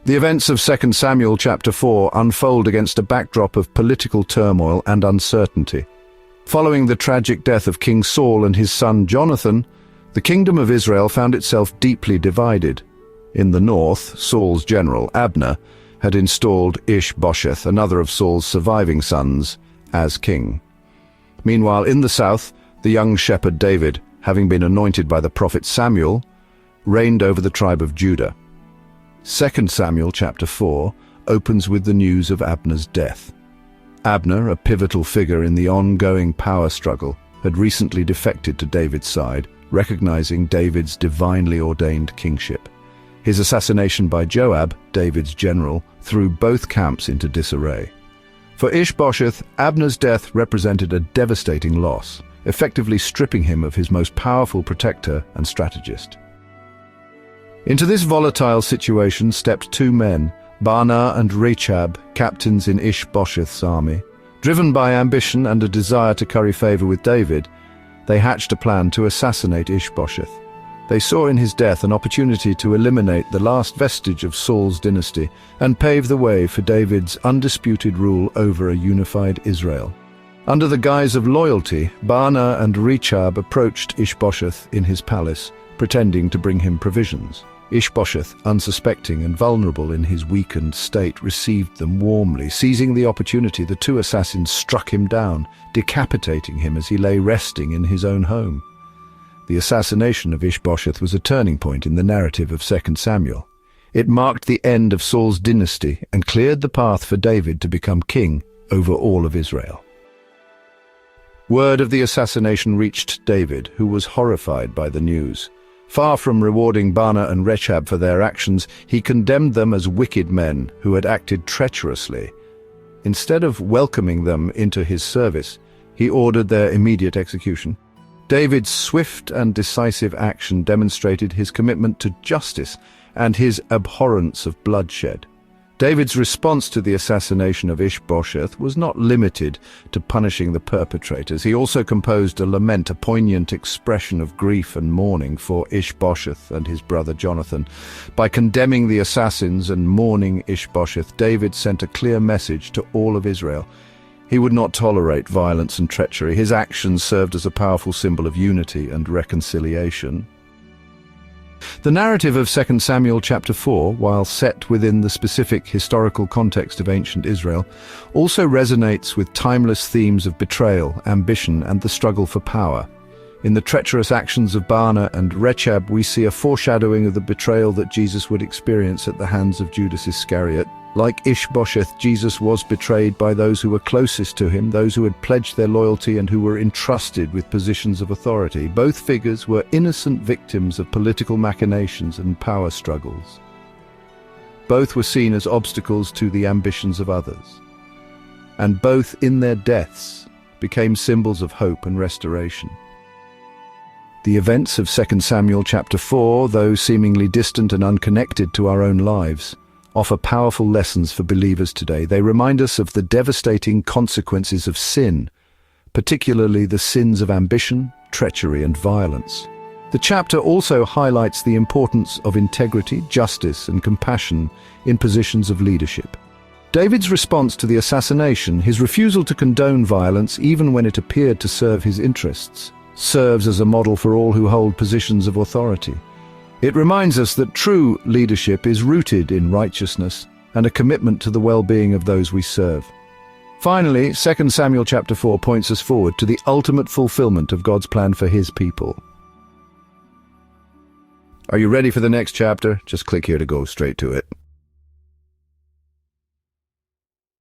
The events of 2 Samuel chapter 4 unfold against a backdrop of political turmoil and uncertainty. Following the tragic death of King Saul and his son Jonathan, the kingdom of Israel found itself deeply divided. In the north, Saul's general, Abner, had installed Ish-bosheth, another of Saul's surviving sons, as king. Meanwhile, in the south, the young shepherd David, having been anointed by the prophet Samuel, reigned over the tribe of Judah. 2 Samuel chapter 4 opens with the news of Abner's death. Abner, a pivotal figure in the ongoing power struggle, had recently defected to David's side, recognizing David's divinely ordained kingship. His assassination by Joab, David's general, threw both camps into disarray. For Ish-bosheth, Abner's death represented a devastating loss, effectively stripping him of his most powerful protector and strategist. Into this volatile situation stepped two men, Baanah and Rechab, captains in Ish-bosheth's army. Driven by ambition and a desire to curry favor with David, they hatched a plan to assassinate Ish-bosheth. They saw in his death an opportunity to eliminate the last vestige of Saul's dynasty and pave the way for David's undisputed rule over a unified Israel. Under the guise of loyalty, Baanah and Rechab approached Ish-bosheth in his palace, pretending to bring him provisions. Ish-bosheth, unsuspecting and vulnerable in his weakened state, received them warmly. Seizing the opportunity, the two assassins struck him down, decapitating him as he lay resting in his own home. The assassination of Ish-bosheth was a turning point in the narrative of 2 Samuel. It marked the end of Saul's dynasty and cleared the path for David to become king over all of Israel. Word of the assassination reached David, who was horrified by the news. Far from rewarding Baanah and Rechab for their actions, he condemned them as wicked men who had acted treacherously. Instead of welcoming them into his service, he ordered their immediate execution. David's swift and decisive action demonstrated his commitment to justice and his abhorrence of bloodshed. David's response to the assassination of Ish-bosheth was not limited to punishing the perpetrators. He also composed a lament, a poignant expression of grief and mourning for Ish-bosheth and his brother Jonathan. By condemning the assassins and mourning Ish-bosheth, David sent a clear message to all of Israel. He would not tolerate violence and treachery. His actions served as a powerful symbol of unity and reconciliation. The narrative of 2 Samuel chapter 4, while set within the specific historical context of ancient Israel, also resonates with timeless themes of betrayal, ambition, and the struggle for power. In the treacherous actions of Baanah and Rechab, we see a foreshadowing of the betrayal that Jesus would experience at the hands of Judas Iscariot. Like Ish-bosheth, Jesus was betrayed by those who were closest to him, those who had pledged their loyalty and who were entrusted with positions of authority. Both figures were innocent victims of political machinations and power struggles. Both were seen as obstacles to the ambitions of others. And both, in their deaths, became symbols of hope and restoration. The events of 2 Samuel chapter 4, though seemingly distant and unconnected to our own lives, offer powerful lessons for believers today. They remind us of the devastating consequences of sin, particularly the sins of ambition, treachery, and violence. The chapter also highlights the importance of integrity, justice, and compassion in positions of leadership. David's response to the assassination, his refusal to condone violence even when it appeared to serve his interests, serves as a model for all who hold positions of authority. It reminds us that true leadership is rooted in righteousness and a commitment to the well-being of those we serve. Finally, 2 Samuel chapter 4 points us forward to the ultimate fulfillment of God's plan for his people. Are you ready for the next chapter? Just click here to go straight to it.